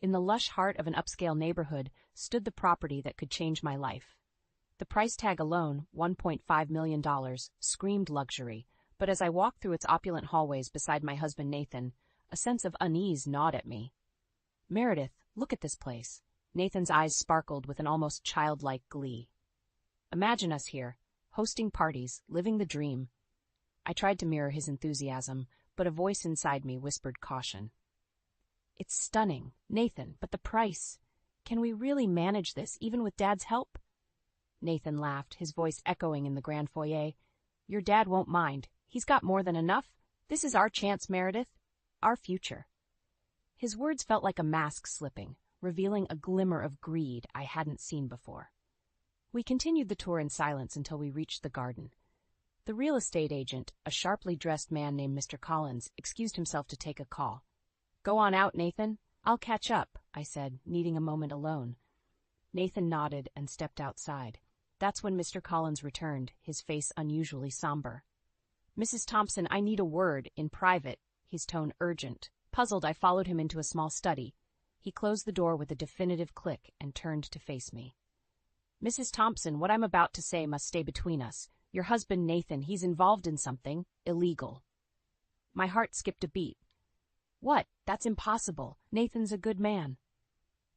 In the lush heart of an upscale neighborhood stood the property that could change my life. The price tag alone, $1.5 million, screamed luxury, but as I walked through its opulent hallways beside my husband Nathan, a sense of unease gnawed at me. "Meredith, look at this place." Nathan's eyes sparkled with an almost childlike glee. "Imagine us here, hosting parties, living the dream." I tried to mirror his enthusiasm, but a voice inside me whispered caution. "It's stunning, Nathan, but the price. Can we really manage this, even with Dad's help?" Nathan laughed, his voice echoing in the grand foyer. "Your dad won't mind. He's got more than enough. This is our chance, Meredith. Our future." His words felt like a mask slipping, revealing a glimmer of greed I hadn't seen before. We continued the tour in silence until we reached the garden. The real estate agent, a sharply dressed man named Mr. Collins, excused himself to take a call. "Go on out, Nathan. I'll catch up," I said, needing a moment alone. Nathan nodded and stepped outside. That's when Mr. Collins returned, his face unusually somber. "Mrs. Thompson, I need a word, in private," his tone urgent. Puzzled, I followed him into a small study. He closed the door with a definitive click and turned to face me. "Mrs. Thompson, what I'm about to say must stay between us. Your husband, Nathan, he's involved in something illegal." My heart skipped a beat. "What? That's impossible. Nathan's a good man."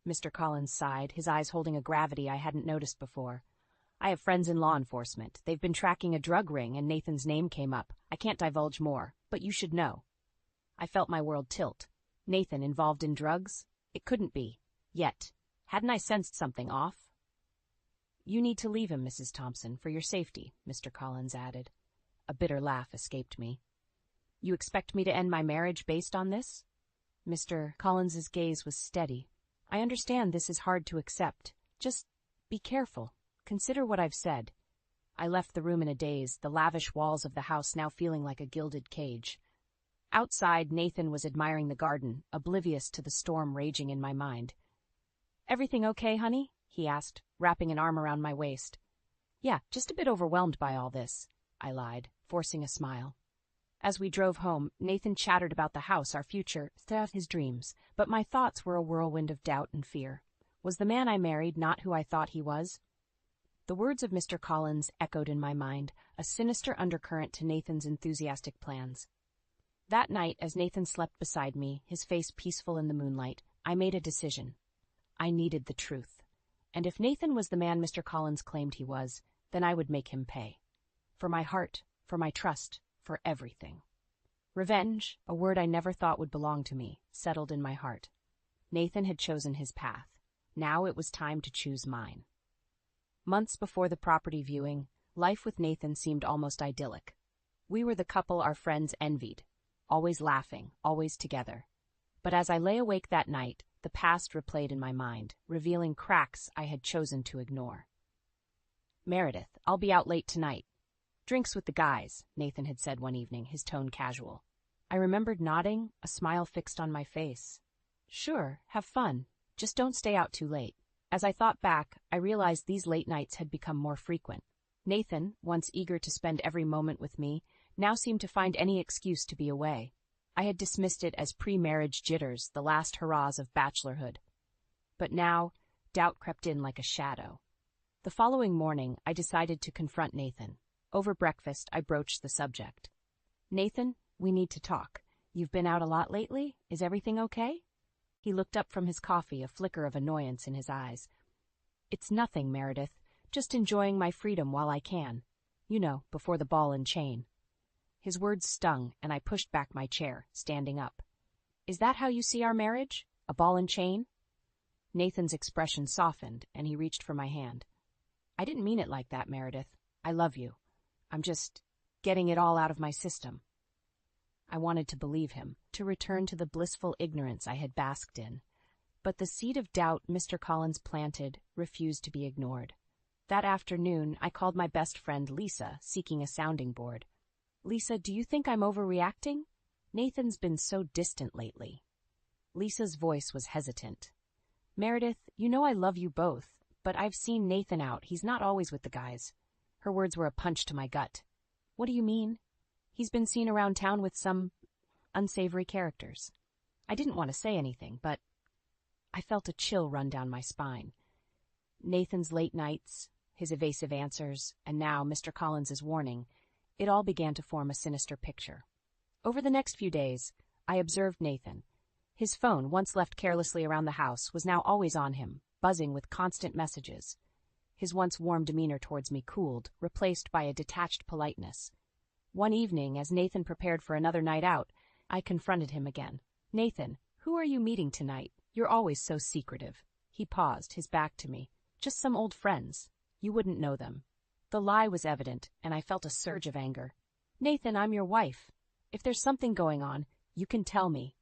Mr. Collins sighed, his eyes holding a gravity I hadn't noticed before. "I have friends in law enforcement. They've been tracking a drug ring and Nathan's name came up. I can't divulge more, but you should know." I felt my world tilt. Nathan involved in drugs? It couldn't be. Yet, hadn't I sensed something off? "You need to leave him, Mrs. Thompson, for your safety," Mr. Collins added. A bitter laugh escaped me. "You expect me to end my marriage based on this?" Mr. Collins's gaze was steady. "I understand this is hard to accept. Just be careful. Consider what I've said." I left the room in a daze, the lavish walls of the house now feeling like a gilded cage. Outside, Nathan was admiring the garden, oblivious to the storm raging in my mind. "Everything okay, honey?" he asked, wrapping an arm around my waist. "Yeah, just a bit overwhelmed by all this," I lied, forcing a smile. As we drove home, Nathan chattered about the house, our future, his dreams, but my thoughts were a whirlwind of doubt and fear. Was the man I married not who I thought he was? The words of Mr. Collins echoed in my mind, a sinister undercurrent to Nathan's enthusiastic plans. That night, as Nathan slept beside me, his face peaceful in the moonlight, I made a decision. I needed the truth. And if Nathan was the man Mr. Collins claimed he was, then I would make him pay. For my heart, for my trust, for everything. Revenge, a word I never thought would belong to me, settled in my heart. Nathan had chosen his path. Now it was time to choose mine. Months before the property viewing, life with Nathan seemed almost idyllic. We were the couple our friends envied. Always laughing, always together. But as I lay awake that night, the past replayed in my mind, revealing cracks I had chosen to ignore. "Meredith, I'll be out late tonight. Drinks with the guys," Nathan had said one evening, his tone casual. I remembered nodding, a smile fixed on my face. "Sure, have fun. Just don't stay out too late." As I thought back, I realized these late nights had become more frequent. Nathan, once eager to spend every moment with me, now seemed to find any excuse to be away. I had dismissed it as pre-marriage jitters, the last hurrahs of bachelorhood. But now, doubt crept in like a shadow. The following morning, I decided to confront Nathan. Over breakfast, I broached the subject. "Nathan, we need to talk. You've been out a lot lately? Is everything okay?" He looked up from his coffee, a flicker of annoyance in his eyes. "It's nothing, Meredith. Just enjoying my freedom while I can. You know, before the ball and chain." His words stung, and I pushed back my chair, standing up. "Is that how you see our marriage? A ball and chain?" Nathan's expression softened, and he reached for my hand. "I didn't mean it like that, Meredith. I love you. I'm just getting it all out of my system." I wanted to believe him, to return to the blissful ignorance I had basked in. But the seed of doubt Mr. Collins planted refused to be ignored. That afternoon, I called my best friend Lisa, seeking a sounding board. "Lisa, do you think I'm overreacting? Nathan's been so distant lately." Lisa's voice was hesitant. "Meredith, you know I love you both, but I've seen Nathan out. He's not always with the guys." Her words were a punch to my gut. "What do you mean?" "He's been seen around town with some unsavory characters." I didn't want to say anything, but I felt a chill run down my spine. Nathan's late nights, his evasive answers, and now Mr. Collins's warning, it all began to form a sinister picture. Over the next few days, I observed Nathan. His phone, once left carelessly around the house, was now always on him, buzzing with constant messages. His once warm demeanor towards me cooled, replaced by a detached politeness. One evening, as Nathan prepared for another night out, I confronted him again. "Nathan, who are you meeting tonight? You're always so secretive." He paused, his back to me. "Just some old friends. You wouldn't know them." The lie was evident, and I felt a surge of anger. "Nathan, I'm your wife. If there's something going on, you can tell me."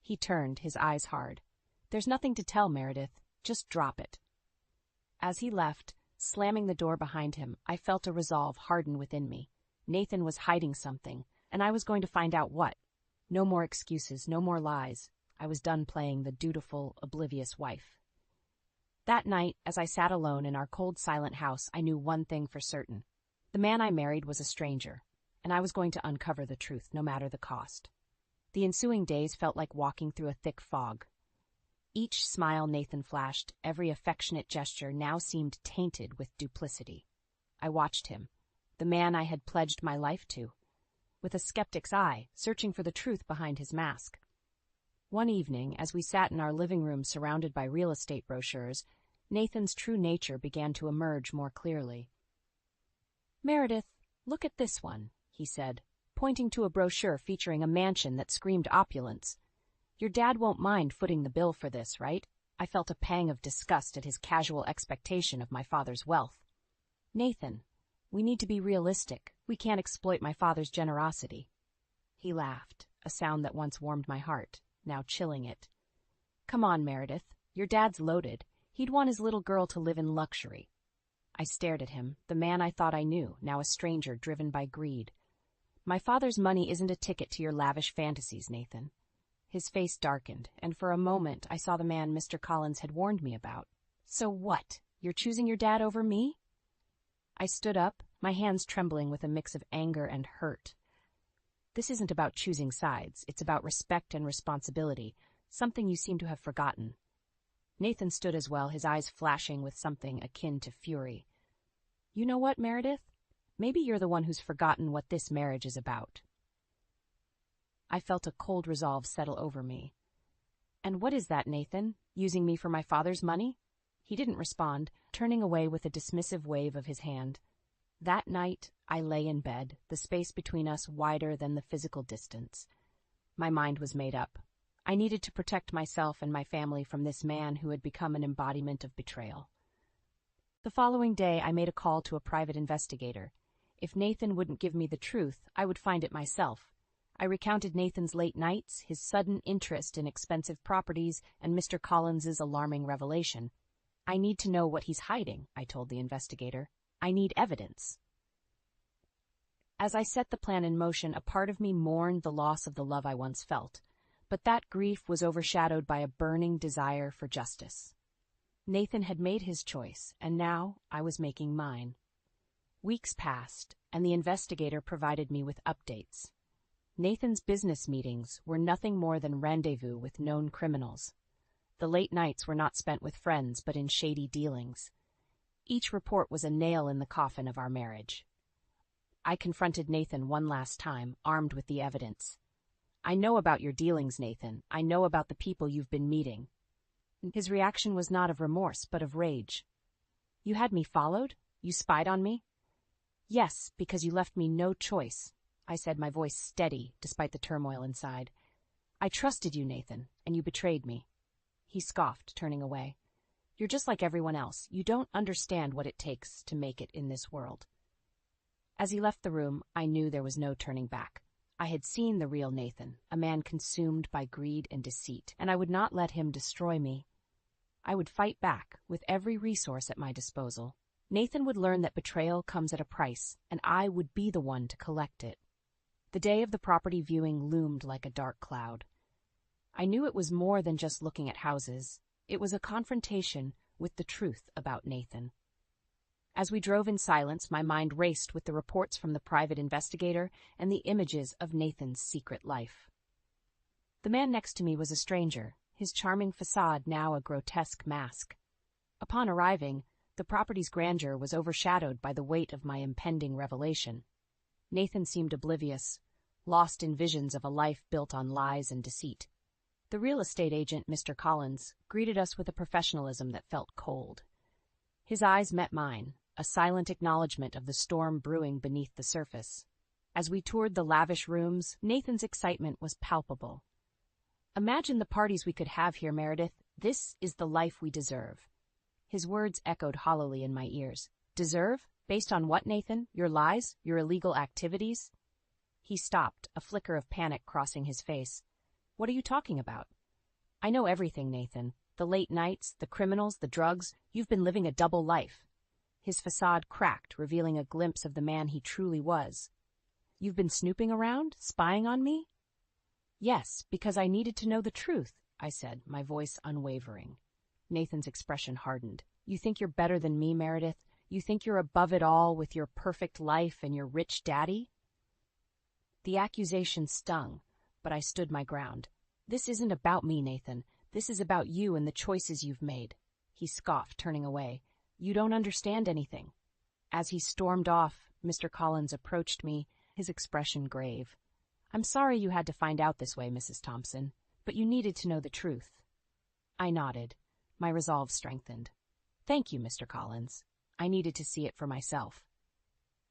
He turned, his eyes hard. "There's nothing to tell, Meredith. Just drop it." As he left, slamming the door behind him, I felt a resolve harden within me. Nathan was hiding something, and I was going to find out what. No more excuses, no more lies. I was done playing the dutiful, oblivious wife. That night, as I sat alone in our cold, silent house, I knew one thing for certain. The man I married was a stranger, and I was going to uncover the truth, no matter the cost. The ensuing days felt like walking through a thick fog. Each smile Nathan flashed, every affectionate gesture now seemed tainted with duplicity. I watched him, the man I had pledged my life to, with a skeptic's eye, searching for the truth behind his mask. One evening, as we sat in our living room surrounded by real estate brochures, Nathan's true nature began to emerge more clearly. "Meredith, look at this one," he said, pointing to a brochure featuring a mansion that screamed opulence. "Your dad won't mind footing the bill for this, right?" I felt a pang of disgust at his casual expectation of my father's wealth. "Nathan, we need to be realistic. We can't exploit my father's generosity." He laughed, a sound that once warmed my heart, now chilling it. "Come on, Meredith. Your dad's loaded. He'd want his little girl to live in luxury." I stared at him, the man I thought I knew, now a stranger driven by greed. "My father's money isn't a ticket to your lavish fantasies, Nathan." His face darkened, and for a moment I saw the man Mr. Collins had warned me about. "So what? You're choosing your dad over me?" I stood up, my hands trembling with a mix of anger and hurt. "This isn't about choosing sides. It's about respect and responsibility, something you seem to have forgotten." Nathan stood as well, his eyes flashing with something akin to fury. "You know what, Meredith? Maybe you're the one who's forgotten what this marriage is about." I felt a cold resolve settle over me. "And what is that, Nathan? Using me for my father's money?" He didn't respond, turning away with a dismissive wave of his hand. That night, I lay in bed, the space between us wider than the physical distance. My mind was made up. I needed to protect myself and my family from this man who had become an embodiment of betrayal. The following day, I made a call to a private investigator. If Nathan wouldn't give me the truth, I would find it myself. I recounted Nathan's late nights, his sudden interest in expensive properties, and Mr. Collins's alarming revelation. "I need to know what he's hiding," I told the investigator. "I need evidence." As I set the plan in motion, a part of me mourned the loss of the love I once felt, but that grief was overshadowed by a burning desire for justice. Nathan had made his choice, and now I was making mine. Weeks passed, and the investigator provided me with updates. Nathan's business meetings were nothing more than rendezvous with known criminals. The late nights were not spent with friends, but in shady dealings. Each report was a nail in the coffin of our marriage. I confronted Nathan one last time, armed with the evidence. "I know about your dealings, Nathan. I know about the people you've been meeting." His reaction was not of remorse, but of rage. "You had me followed? You spied on me?" "Yes, because you left me no choice," I said, my voice steady despite the turmoil inside. "I trusted you, Nathan, and you betrayed me." He scoffed, turning away. "You're just like everyone else. You don't understand what it takes to make it in this world." As he left the room, I knew there was no turning back. I had seen the real Nathan, a man consumed by greed and deceit, and I would not let him destroy me. I would fight back with every resource at my disposal. Nathan would learn that betrayal comes at a price, and I would be the one to collect it. The day of the property viewing loomed like a dark cloud. I knew it was more than just looking at houses. It was a confrontation with the truth about Nathan. As we drove in silence, my mind raced with the reports from the private investigator and the images of Nathan's secret life. The man next to me was a stranger, his charming facade now a grotesque mask. Upon arriving, the property's grandeur was overshadowed by the weight of my impending revelation. Nathan seemed oblivious, lost in visions of a life built on lies and deceit. The real estate agent, Mr. Collins, greeted us with a professionalism that felt cold. His eyes met mine, a silent acknowledgement of the storm brewing beneath the surface. As we toured the lavish rooms, Nathan's excitement was palpable. "Imagine the parties we could have here, Meredith. This is the life we deserve." His words echoed hollowly in my ears. "Deserve? Based on what, Nathan? Your lies? Your illegal activities?" He stopped, a flicker of panic crossing his face. "What are you talking about?" "I know everything, Nathan. The late nights, the criminals, the drugs. You've been living a double life." His facade cracked, revealing a glimpse of the man he truly was. "You've been snooping around? Spying on me?" "Yes, because I needed to know the truth," I said, my voice unwavering. Nathan's expression hardened. "You think you're better than me, Meredith? You think you're above it all with your perfect life and your rich daddy?" The accusation stung, but I stood my ground. "This isn't about me, Nathan. This is about you and the choices you've made." He scoffed, turning away. "You don't understand anything." As he stormed off, Mr. Collins approached me, his expression grave. "I'm sorry you had to find out this way, Mrs. Thompson, but you needed to know the truth." I nodded, my resolve strengthened. "Thank you, Mr. Collins. I needed to see it for myself."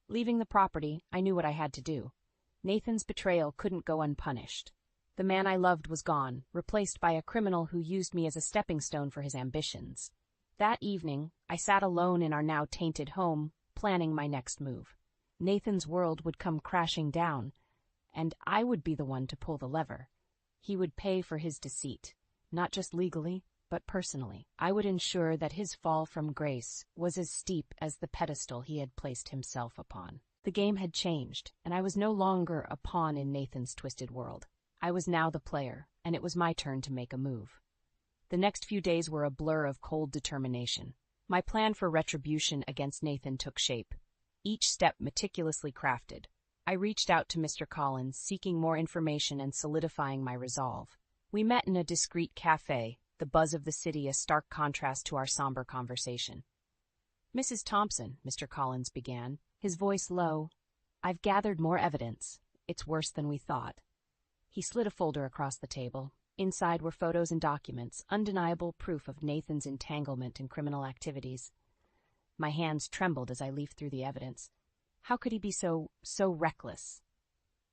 Leaving the property, I knew what I had to do. Nathan's betrayal couldn't go unpunished. The man I loved was gone, replaced by a criminal who used me as a stepping stone for his ambitions. That evening, I sat alone in our now tainted home, planning my next move. Nathan's world would come crashing down, and I would be the one to pull the lever. He would pay for his deceit, not just legally, but personally. I would ensure that his fall from grace was as steep as the pedestal he had placed himself upon. The game had changed, and I was no longer a pawn in Nathan's twisted world. I was now the player, and it was my turn to make a move. The next few days were a blur of cold determination. My plan for retribution against Nathan took shape, each step meticulously crafted. I reached out to Mr. Collins, seeking more information and solidifying my resolve. We met in a discreet cafe, the buzz of the city a stark contrast to our somber conversation. "Mrs. Thompson," Mr. Collins began, his voice low, "I've gathered more evidence. It's worse than we thought." He slid a folder across the table. Inside were photos and documents, undeniable proof of Nathan's entanglement in criminal activities. My hands trembled as I leafed through the evidence. How could he be so reckless?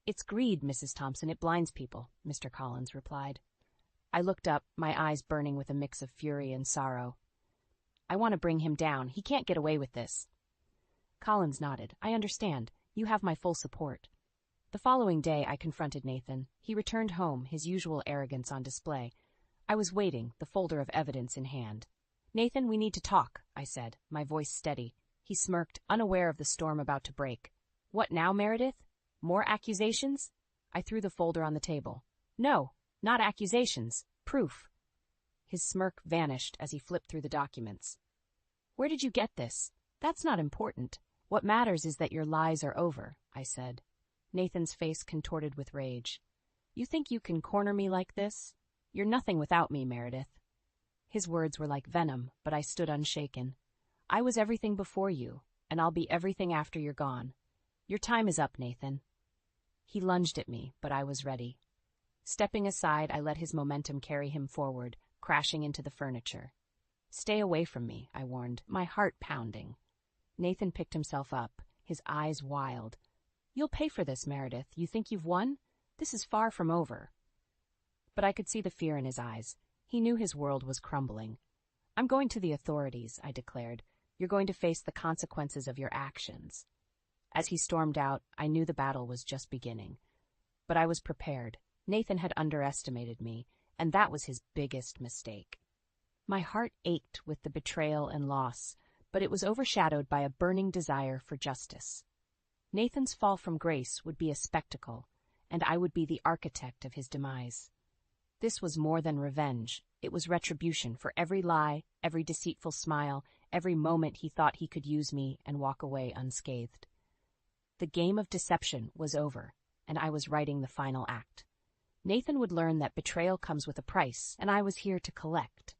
"It's greed, Mrs. Thompson. It blinds people," Mr. Collins replied. I looked up, my eyes burning with a mix of fury and sorrow. "I want to bring him down. He can't get away with this." Collins nodded. "I understand. You have my full support." The following day, I confronted Nathan. He returned home, his usual arrogance on display. I was waiting, the folder of evidence in hand. "Nathan, we need to talk," I said, my voice steady. He smirked, unaware of the storm about to break. "What now, Meredith? More accusations?" I threw the folder on the table. "No, not accusations. Proof." His smirk vanished as he flipped through the documents. "Where did you get this? That's not important. What matters is that your lies are over," I said. Nathan's face contorted with rage. "You think you can corner me like this? You're nothing without me, Meredith." His words were like venom, but I stood unshaken. "I was everything before you, and I'll be everything after you're gone. Your time is up, Nathan." He lunged at me, but I was ready. Stepping aside, I let his momentum carry him forward, crashing into the furniture. "Stay away from me," I warned, my heart pounding. Nathan picked himself up, his eyes wild. "You'll pay for this, Meredith. You think you've won? This is far from over." But I could see the fear in his eyes. He knew his world was crumbling. "I'm going to the authorities," I declared. "You're going to face the consequences of your actions." As he stormed out, I knew the battle was just beginning. But I was prepared. Nathan had underestimated me, and that was his biggest mistake. My heart ached with the betrayal and loss, but it was overshadowed by a burning desire for justice. Nathan's fall from grace would be a spectacle, and I would be the architect of his demise. This was more than revenge. It was retribution for every lie, every deceitful smile, every moment he thought he could use me and walk away unscathed. The game of deception was over, and I was writing the final act. Nathan would learn that betrayal comes with a price, and I was here to collect.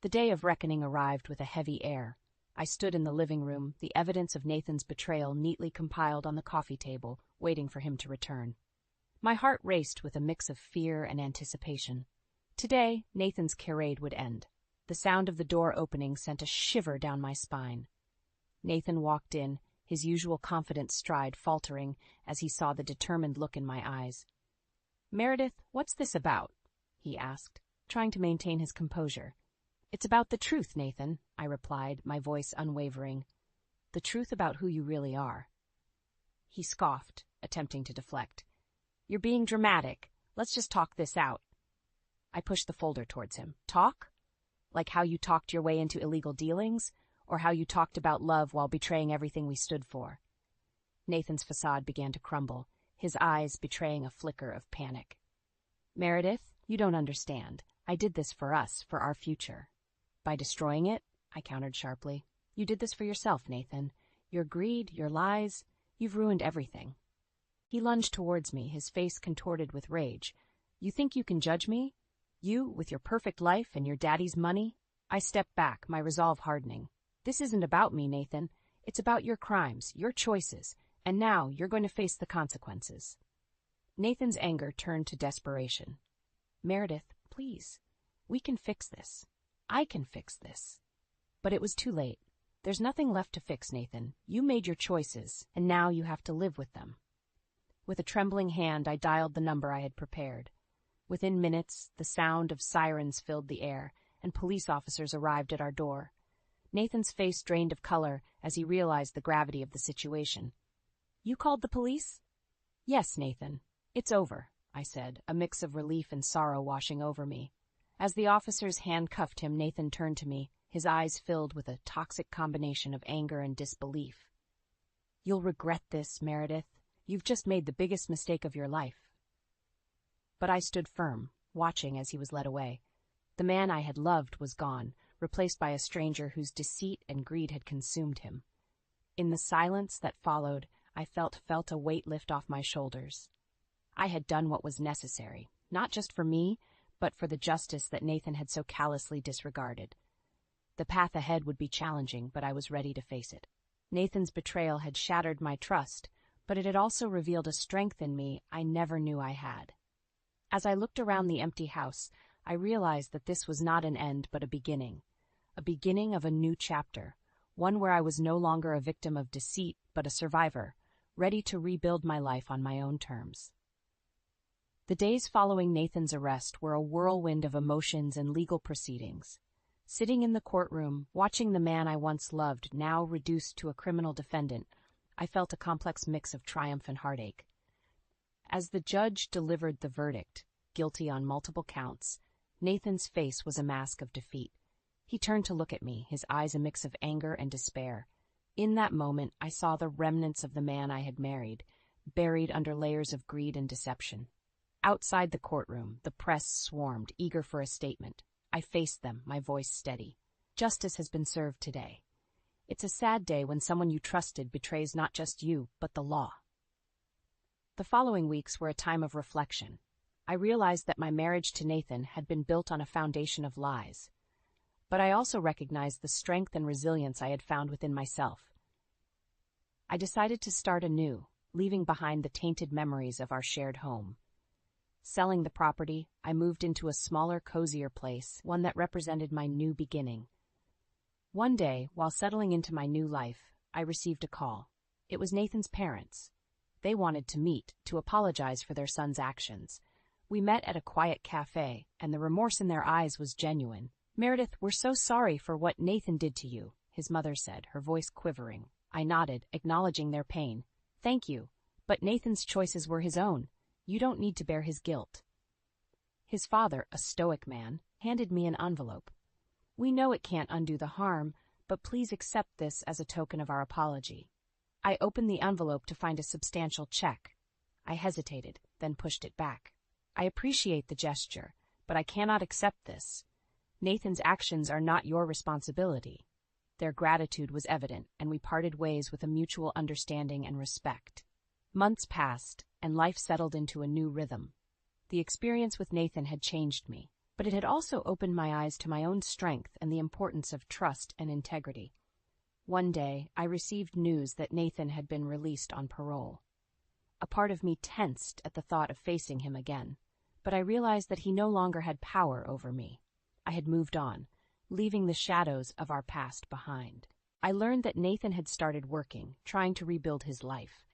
The day of reckoning arrived with a heavy air. I stood in the living room, the evidence of Nathan's betrayal neatly compiled on the coffee table, waiting for him to return. My heart raced with a mix of fear and anticipation. Today, Nathan's charade would end. The sound of the door opening sent a shiver down my spine. Nathan walked in, his usual confident stride faltering as he saw the determined look in my eyes. "Meredith, what's this about?" he asked, trying to maintain his composure. "It's about the truth, Nathan," I replied, my voice unwavering. "The truth about who you really are." He scoffed, attempting to deflect. "You're being dramatic. Let's just talk this out." I pushed the folder towards him. "Talk? Like how you talked your way into illegal dealings? Or how you talked about love while betraying everything we stood for?" Nathan's facade began to crumble, his eyes betraying a flicker of panic. "Meredith, you don't understand. I did this for us, for our future." "By destroying it?" I countered sharply. "You did this for yourself, Nathan. Your greed, your lies, you've ruined everything." He lunged towards me, his face contorted with rage. "You think you can judge me? You, with your perfect life and your daddy's money?" I stepped back, my resolve hardening. "This isn't about me, Nathan. It's about your crimes, your choices, and now you're going to face the consequences." Nathan's anger turned to desperation. "Meredith, please. We can fix this. I can fix this." But it was too late. "There's nothing left to fix, Nathan. You made your choices, and now you have to live with them." With a trembling hand, I dialed the number I had prepared. Within minutes, the sound of sirens filled the air, and police officers arrived at our door. Nathan's face drained of color as he realized the gravity of the situation. "You called the police?" "Yes, Nathan. It's over," I said, a mix of relief and sorrow washing over me. As the officers handcuffed him, Nathan turned to me, his eyes filled with a toxic combination of anger and disbelief. "You'll regret this, Meredith. You've just made the biggest mistake of your life." But I stood firm, watching as he was led away. The man I had loved was gone, replaced by a stranger whose deceit and greed had consumed him. In the silence that followed, I felt a weight lift off my shoulders. I had done what was necessary, not just for me, but for the justice that Nathan had so callously disregarded. The path ahead would be challenging, but I was ready to face it. Nathan's betrayal had shattered my trust, but it had also revealed a strength in me I never knew I had. As I looked around the empty house, I realized that this was not an end but a beginning of a new chapter, one where I was no longer a victim of deceit but a survivor, ready to rebuild my life on my own terms. The days following Nathan's arrest were a whirlwind of emotions and legal proceedings. Sitting in the courtroom, watching the man I once loved now reduced to a criminal defendant, I felt a complex mix of triumph and heartache. As the judge delivered the verdict, guilty on multiple counts, Nathan's face was a mask of defeat. He turned to look at me, his eyes a mix of anger and despair. In that moment, I saw the remnants of the man I had married, buried under layers of greed and deception. Outside the courtroom, the press swarmed, eager for a statement. I faced them, my voice steady. "Justice has been served today. It's a sad day when someone you trusted betrays not just you, but the law." The following weeks were a time of reflection. I realized that my marriage to Nathan had been built on a foundation of lies. But I also recognized the strength and resilience I had found within myself. I decided to start anew, leaving behind the tainted memories of our shared home. Selling the property, I moved into a smaller, cozier place, one that represented my new beginning. One day, while settling into my new life, I received a call. It was Nathan's parents. They wanted to meet, to apologize for their son's actions. We met at a quiet cafe, and the remorse in their eyes was genuine. "Meredith, we're so sorry for what Nathan did to you," his mother said, her voice quivering. I nodded, acknowledging their pain. "Thank you, but Nathan's choices were his own. You don't need to bear his guilt." His father, a stoic man, handed me an envelope. "We know it can't undo the harm, but please accept this as a token of our apology." I opened the envelope to find a substantial check. I hesitated, then pushed it back. "I appreciate the gesture, but I cannot accept this. Nathan's actions are not your responsibility." Their gratitude was evident, and we parted ways with a mutual understanding and respect. Months passed, and life settled into a new rhythm. The experience with Nathan had changed me, but it had also opened my eyes to my own strength and the importance of trust and integrity. One day, I received news that Nathan had been released on parole. A part of me tensed at the thought of facing him again, but I realized that he no longer had power over me. I had moved on, leaving the shadows of our past behind. I learned that Nathan had started working, trying to rebuild his life.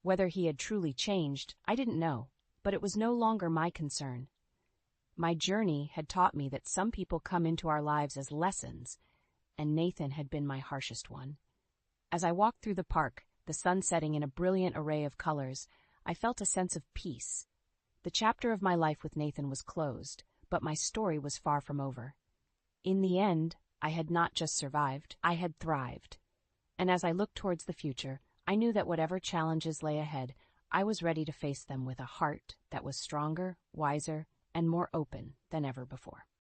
Whether he had truly changed, I didn't know, but it was no longer my concern. My journey had taught me that some people come into our lives as lessons, and Nathan had been my harshest one. As I walked through the park, the sun setting in a brilliant array of colors, I felt a sense of peace. The chapter of my life with Nathan was closed, but my story was far from over. In the end, I had not just survived, I had thrived. And as I looked towards the future, I knew that whatever challenges lay ahead, I was ready to face them with a heart that was stronger, wiser, and more open than ever before.